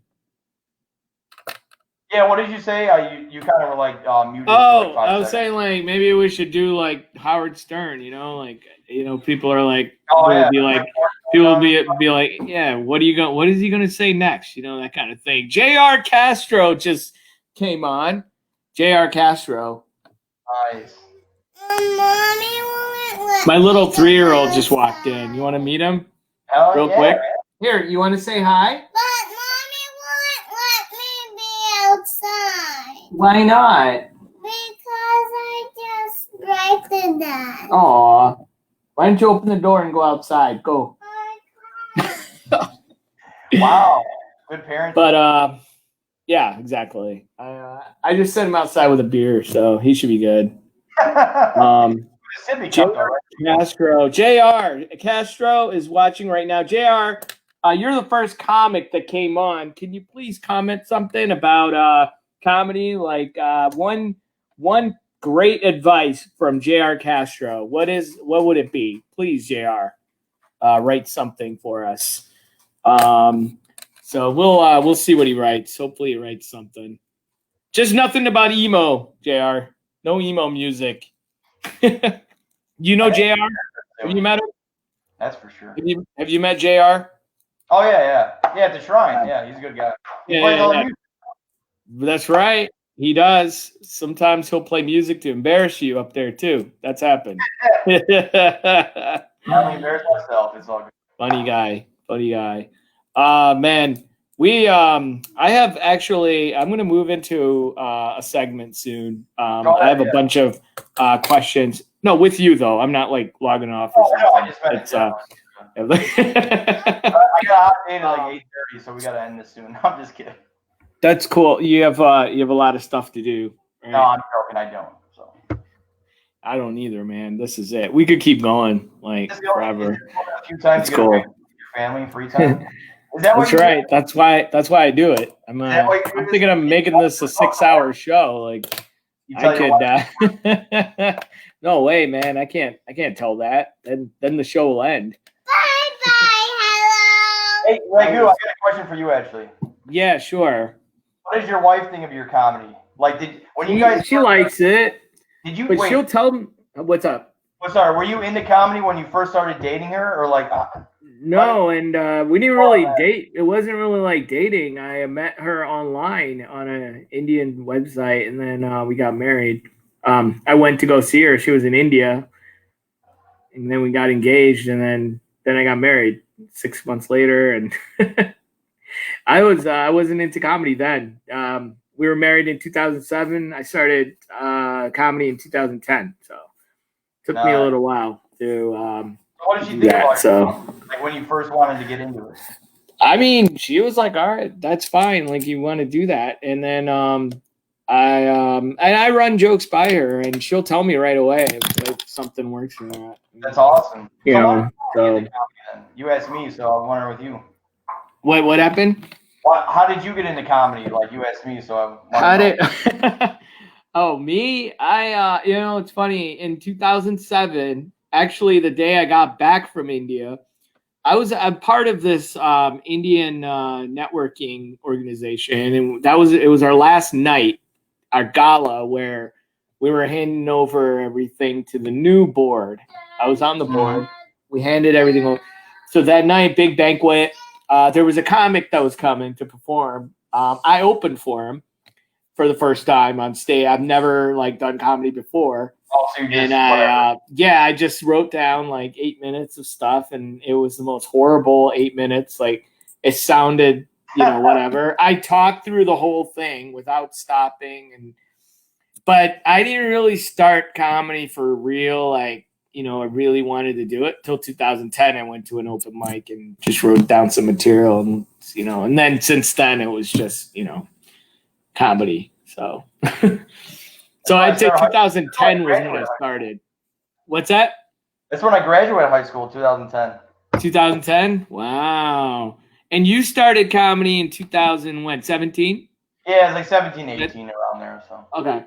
Yeah, what did you say? You kind of were like muted. Oh, like I was saying like maybe we should do like Howard Stern. You know, like people are like, people will be like, yeah, what is he gonna say next? You know, that kind of thing. J.R. Castro just came on. J.R. Castro. Nice. My little 3-year-old just walked in. You want to meet him? Real quick. Here, you want to say hi? But Mommy won't let me be outside. Why not? Because I just break that. Aw. Why don't you open the door and go outside? Go. Wow. Good parents. But yeah, exactly. I just sent him outside with a beer, so he should be good. JR Castro is watching right now. JR, you're the first comic that came on. Can you please comment something about comedy? Like one great advice from JR Castro. What would it be? Please, JR, write something for us. So we'll see what he writes. Hopefully he writes something. Just nothing about emo, JR. No emo music. You know JR? Have you met him? That's for sure. Have you met JR? Oh yeah. At the Shrine. Yeah, he's a good guy. He plays all the music. That's right. He does. Sometimes he'll play music to embarrass you up there too. That's happened. I only embarrass myself. It's all good. Funny guy. Man, I have actually, I'm going to move into a segment soon. I have a bunch of questions. No, with you though. I'm not like logging off or something. No, I just meant I got a hot date at like 8:30, so we got to end this soon. I'm just kidding. That's cool. You have a lot of stuff to do. Right? No, I'm joking. I don't. So I don't either, man. This is it. We could keep going like forever. A few times. It's cool. Your family, free time. Is that That's right. That's why I do it. I'm thinking I'm making this a 6-hour show. Like I could. No way, man. I can't tell that. Then the show will end. Bye. Hello. Hey, Ragu, I got a question for you, actually. Yeah, sure. What does your wife think of your comedy? Like, when you guys? She likes it. Did you? But she'll tell me what's up. Well, sorry. Were you into comedy when you first started dating her, or like? No, and we didn't really date. It wasn't really like dating. I met her online on an Indian website, and then we got married. I went to go see her. She was in India, and then we got engaged, and then I got married 6 months later. And I wasn't into comedy then. We were married in 2007. I started comedy in 2010, so it took me a little while to. What did she think about it? Like when you first wanted to get into it? I mean, she was like, "All right, that's fine. Like you want to do that." And then I run jokes by her, and she'll tell me right away if something works or not. That's awesome. So you asked me, so I wonder with you. What happened? How did you get into comedy? Like you asked me, so Oh, me? I it's funny. In 2007. Actually, the day I got back from India, I'm part of this Indian networking organization, and it was our last night, our gala, where we were handing over everything to the new board. I was on the board. We handed everything over. So that night, big banquet. There was a comic that was coming to perform. I opened for him for the first time on stage. I've never done comedy before. Oh, so you just, I just wrote down 8 minutes of stuff, and it was the most horrible 8 minutes. Like it sounded, whatever. I talked through the whole thing without stopping, but I didn't really start comedy for real. I really wanted to do it till 2010. I went to an open mic and just wrote down some material, and then since then it was just comedy So, so I'd say 2010 was when I started. What's that? That's when I graduated high school, 2010. 2010? Wow. And you started comedy in 2017? Yeah, it's like 17, 18 around there. So. Okay.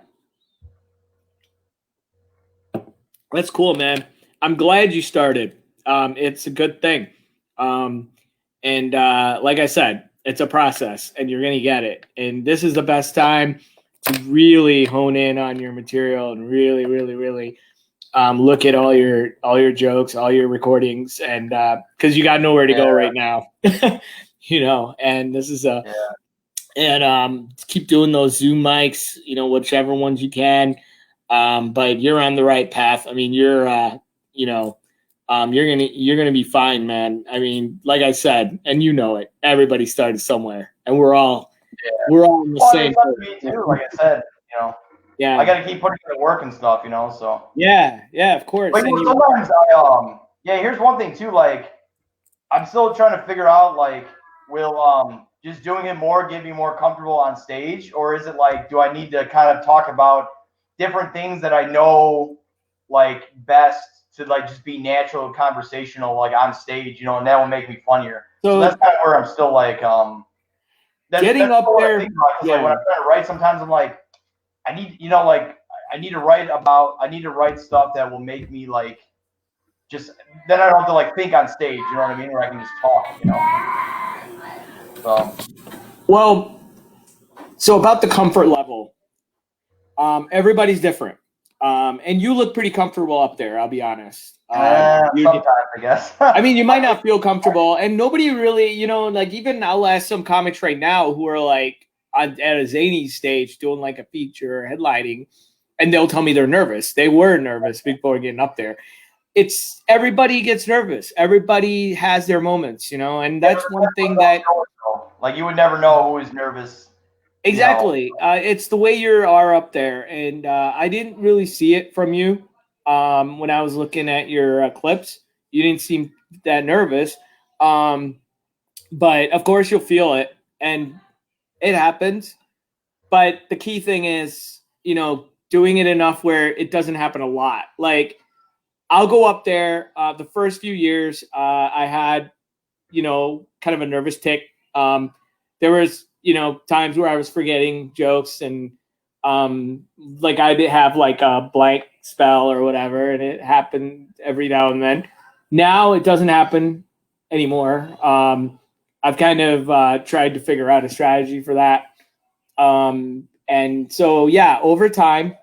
That's cool, man. I'm glad you started. It's a good thing. And like I said, it's a process and you're going to get it. And this is the best time to really hone in on your material and really, really, really look at all your jokes, all your recordings, and because you got nowhere to go right now, and this is and keep doing those Zoom mics, whichever ones you can. But you're on the right path. I mean, you're gonna be fine, man. I mean, like I said, and it, everybody started somewhere, and we're all in the same. Me too, like I said, Yeah, I gotta keep putting in the work and stuff, So yeah, of course. Like, sometimes here's one thing too. Like, I'm still trying to figure out, like, will just doing it more get me more comfortable on stage, or is it like, do I need to kind of talk about different things that I know like best to like just be natural and conversational like on stage, and that will make me funnier. So that's kind of where I'm still like getting up there. Like, when I'm trying to write, sometimes I'm like, I need I need to write stuff that will make me like just then I don't have to like think on stage, you know what I mean? Where I can just talk, So so about the comfort level, everybody's different. And you look pretty comfortable up there, I'll be honest. Sometimes, I guess. I mean, you might not feel comfortable, and nobody really, like even I'll ask some comics right now who are like at a zany stage doing like a feature or headlining, and they'll tell me they're nervous. They were nervous before getting up there. It's everybody gets nervous. Everybody has their moments, and that's one thing that like you would never know who is nervous. Exactly. It's the way you are up there. And I didn't really see it from you when I was looking at your clips. You didn't seem that nervous. But of course you'll feel it. And it happens. But the key thing is, doing it enough where it doesn't happen a lot. Like, I'll go up there. The first few years, I had, kind of a nervous tick. There was, times where I was forgetting jokes and like I did have like a blank spell or whatever, and it happened every now and then. Now it doesn't happen anymore. I've kind of tried to figure out a strategy for that. And so, over time,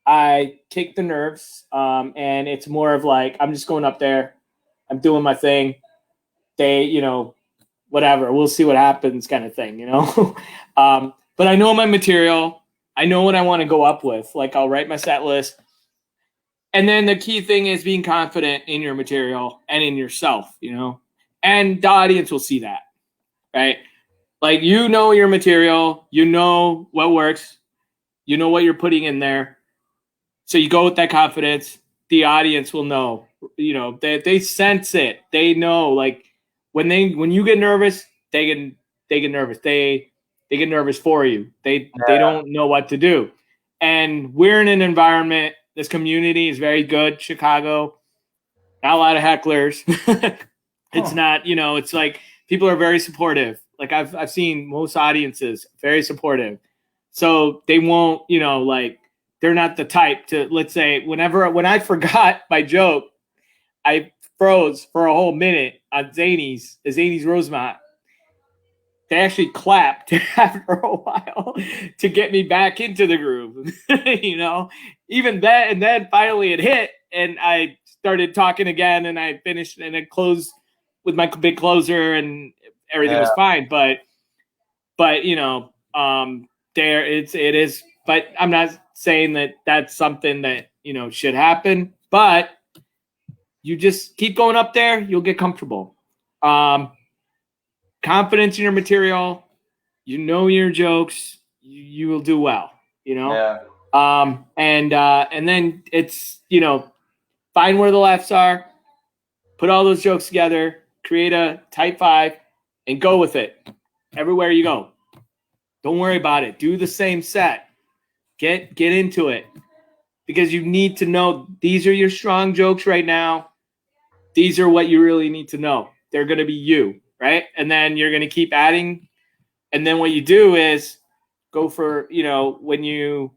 I kick the nerves, and it's more of like, I'm just going up there. I'm doing my thing. They, whatever, we'll see what happens kind of thing, but I know my material. I know what I want to go up with. Like, I'll write my set list. And then the key thing is being confident in your material and in yourself, and the audience will see that, right? Like, your material, what works, what you're putting in there. So you go with that confidence. The audience will know, they sense it. They know, like, when you get nervous, they get nervous. They get nervous for you. They don't know what to do. And we're in an environment. This community is very good. Chicago, not a lot of hecklers. It's not, it's like people are very supportive. Like I've seen most audiences very supportive. So they won't, like, they're not the type to, let's say, when I forgot my joke, I froze for a whole minute on Zany's Rosemont. They actually clapped after a while to get me back into the groove, even that. And then finally it hit and I started talking again and I finished and it closed with my big closer and everything was fine. But it is, but I'm not saying that that's something that, should happen, but you just keep going up there. You'll get comfortable. Confidence in your material, your jokes, you will do well, and then it's, find where the laughs are, put all those jokes together, create a type 5 and go with it everywhere you go. Don't worry about it. Do the same set. Get into it. Because you need to know these are your strong jokes right now. These are what you really need to know. They're going to be you, right? And then you're going to keep adding. And then what you do is go for, when you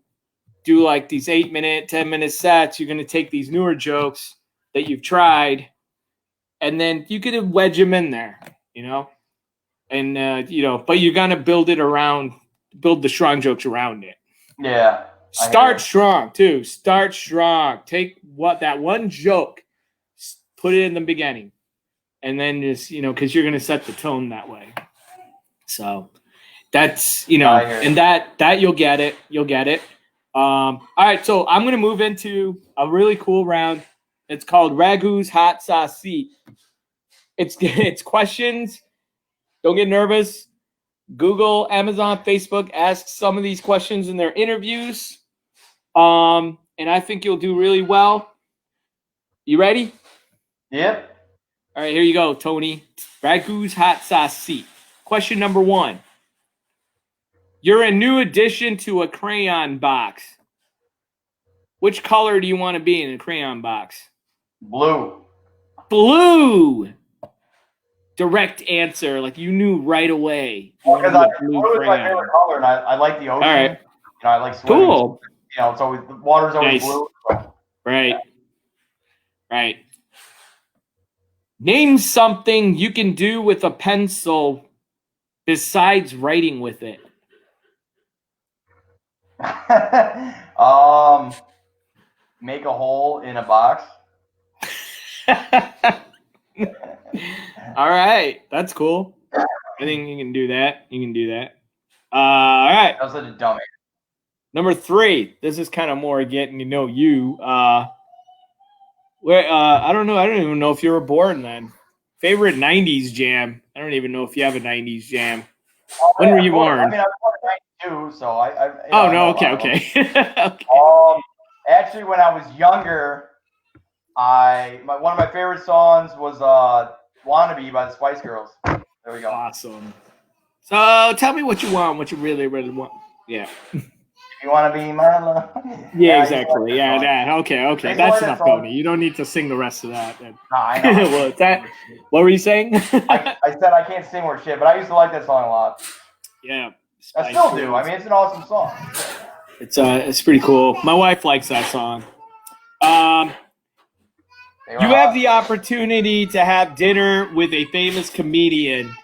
do like these 8-minute, 10-minute sets, you're going to take these newer jokes that you've tried, and then you can wedge them in there, and, but you're going to build the strong jokes around it. Yeah. Start strong too. Start strong. Take that one joke, put it in the beginning, and then just, because you're going to set the tone that way. So that's, and that you'll get it. You'll get it. All right. So I'm going to move into a really cool round. It's called Ragu's Hot Sauce Seat. It's questions. Don't get nervous. Google, Amazon, Facebook, ask some of these questions in their interviews. And I think you'll do really well. You ready? Yep. All right, here you go, Tony. Ragu's Hot Sauce Seat. Question number 1. You're a new addition to a crayon box. Which color do you want to be in a crayon box? Blue. Blue. Direct answer. Like you knew right away. Because blue is my favorite color, and I like the ocean. All right. I like swimming. Cool. It's always the water's always blue. So. Right. Yeah. Right. Name something you can do with a pencil besides writing with it. Make a hole in a box. All right, that's cool. I think you can do that. All right. That was such a dummy. Number 3. This is kind of more getting to know you. I don't know. I don't even know if you were born then. Favorite 90s jam. I don't even know if you have a 90s jam. When were you born? I mean, I was born in 92, so I okay. Okay. Actually, when I was younger, one of my favorite songs was "Wannabe" by the Spice Girls. There we go. Awesome. So tell me what you want, what you really, really want. Yeah. You want to be my love? Yeah, exactly. Yeah, that. Okay. That's enough, Tony. You don't need to sing the rest of that. No, I know. What were you saying? I said I can't sing worth shit, but I used to like that song a lot. Yeah. I still do. I mean, it's an awesome song. It's pretty cool. My wife likes that song. You have the opportunity to have dinner with a famous comedian,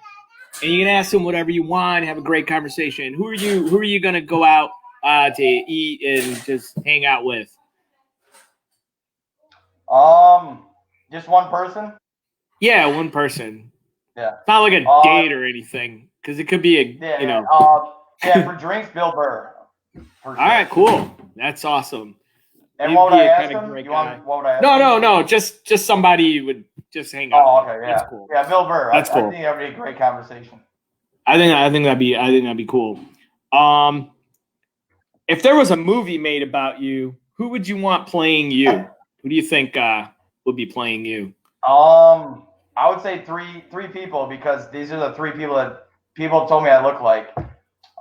and you can ask him whatever you want, have a great conversation. Who are you gonna go out to eat and just hang out with? Just one person? Yeah, one person. Yeah. It's not like a date or anything, because it could be for drinks, Bill Burr. All right, cool. That's awesome. And what would I ask him? What would I ask him? No. Just somebody you would just hang out. Oh, okay, yeah. That's cool. Yeah, Bill Burr. That's cool. I think that'd be a great conversation. I think that'd be cool. If there was a movie made about you, who would you want playing you? Who do you think would be playing you? I would say three people, because these are the 3 people that people told me I look like.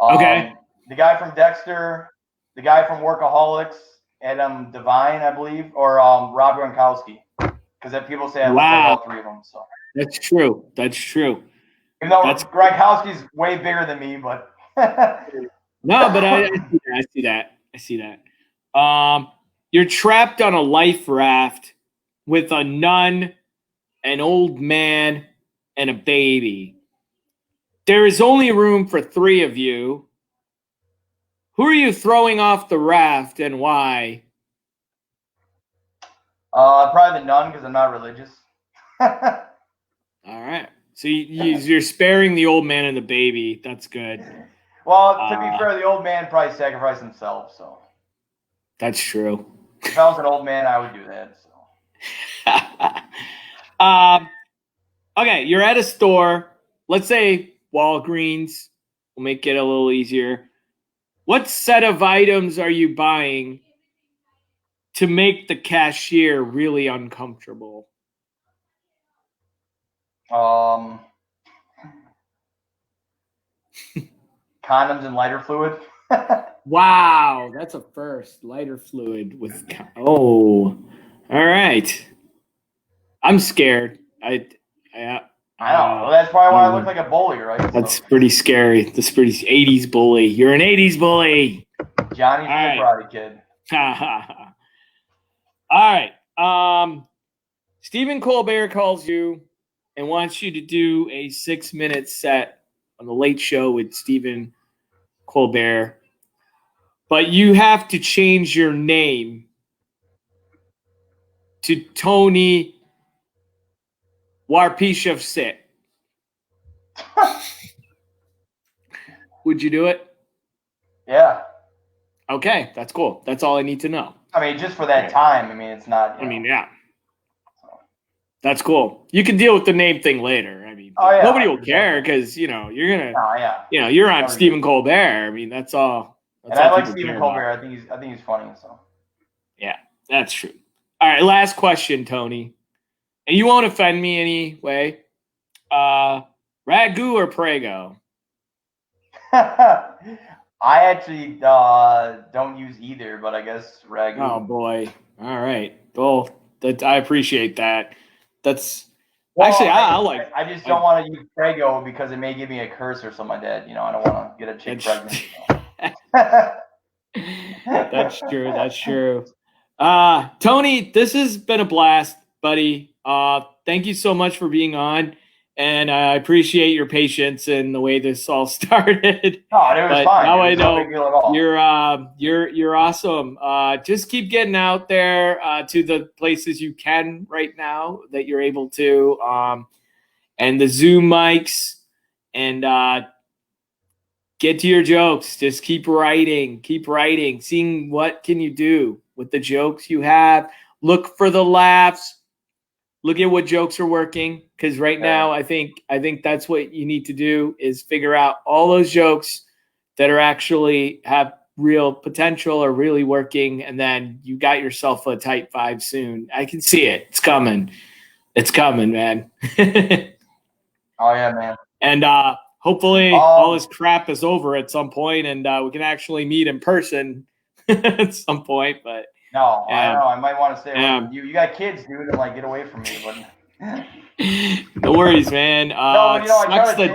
Okay. The guy from Dexter, the guy from Workaholics, Adam Devine, I believe, or Rob Gronkowski, because people say I look like all 3 of them. So that's true. Even though Gronkowski's way bigger than me, but no, but I see that. You're trapped on a life raft with a nun, an old man, and a baby. There is only room for 3 of you. Who are you throwing off the raft and why? Probably the nun, because I'm not religious. All right. So you're sparing the old man and the baby. That's good. Well, to be fair, the old man probably sacrificed himself. So that's true. If I was an old man, I would do that. So. Okay, you're at a store. Let's say Walgreens. We'll make it a little easier. What set of items are you buying to make the cashier really uncomfortable? condoms and lighter fluid. Wow, that's a first. Lighter fluid with. All right. I'm scared. I know. Well, that's probably why I look like a bully, right? That's pretty scary. That's pretty 80s bully. You're an 80s bully. Johnny from the Karate Kid. All right. Stephen Colbert calls you and wants you to do a 6-minute set on the Late Show with Stephen Colbert. But you have to change your name to Tony Warpishev Sit. Would you do it? Yeah. Okay, that's cool. That's all I need to know. I mean, just for that time. I mean, it's not. Yeah. That's cool. You can deal with the name thing later. I mean, nobody will care because you're gonna. You're on Stephen Colbert. I mean, that's all. And I like Stephen Colbert. I think he's funny. So. Yeah, that's true. All right, last question, Tony, and you won't offend me anyway. Ragu or Prego? I actually don't use either, but I guess Ragu. Oh boy! All right. Well, I appreciate that. That's actually I just don't want to use Prego because it may give me a curse or something like that. I don't want to get a chick pregnant. That's true. That's true. Tony, this has been a blast, buddy. Thank you so much for being on. And I appreciate your patience and the way this all started. Oh, it was fine. Now I know no big deal at all. you're awesome. Just keep getting out there to the places you can right now that you're able to, and the Zoom mics, and get to your jokes. Just keep writing, seeing what can you do with the jokes you have. Look for the laughs. Look at what jokes are working, because right now I think that's what you need to do is figure out all those jokes that are actually have real potential or really working, and then you got yourself a type 5 soon. I can see it. It's coming. It's coming, man. Oh yeah, man. And hopefully all this crap is over at some point, and we can actually meet in person at some point. But no, I know. I might want to stay away from you. You got kids, dude, and get away from me. But no worries, man. No, I gotta say,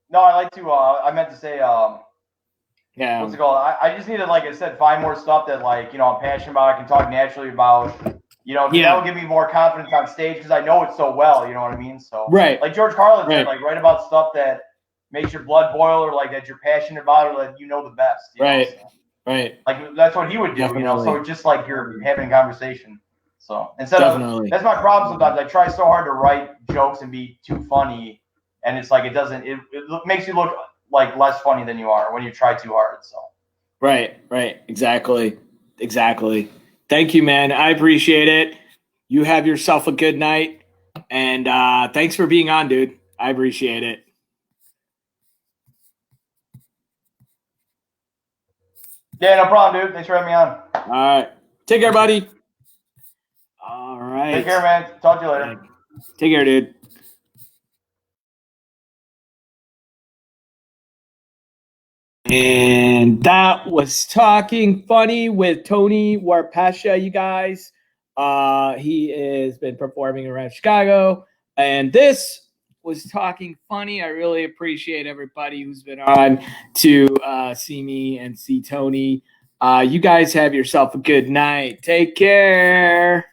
no, I like to. I meant to say, yeah. What's it called? I just need to, like I said, find more stuff that, I'm passionate about. I can talk naturally about. That will give me more confidence on stage because I know it so well. You know what I mean? So right, like George Carlin said, write about stuff that makes your blood boil, or that you're passionate about, or that the best. Right. Right. Like that's what he would do. Definitely. So just like you're having a conversation. So instead of that's my problem sometimes. I try so hard to write jokes and be too funny, and it's like it makes you look like less funny than you are when you try too hard. So right, exactly. Thank you, man. I appreciate it. You have yourself a good night, and thanks for being on, dude. I appreciate it. Yeah, no problem, dude. Thanks for having me on. All right. Take care, buddy. All right. Take care, man. Talk to you later. Take care, dude. And that was Talking Funny with Tony Warpasha, you guys. He has been performing around Chicago. And this was Talking Funny. I really appreciate everybody who's been on to see me and see Tony. You guys have yourself a good night. Take care.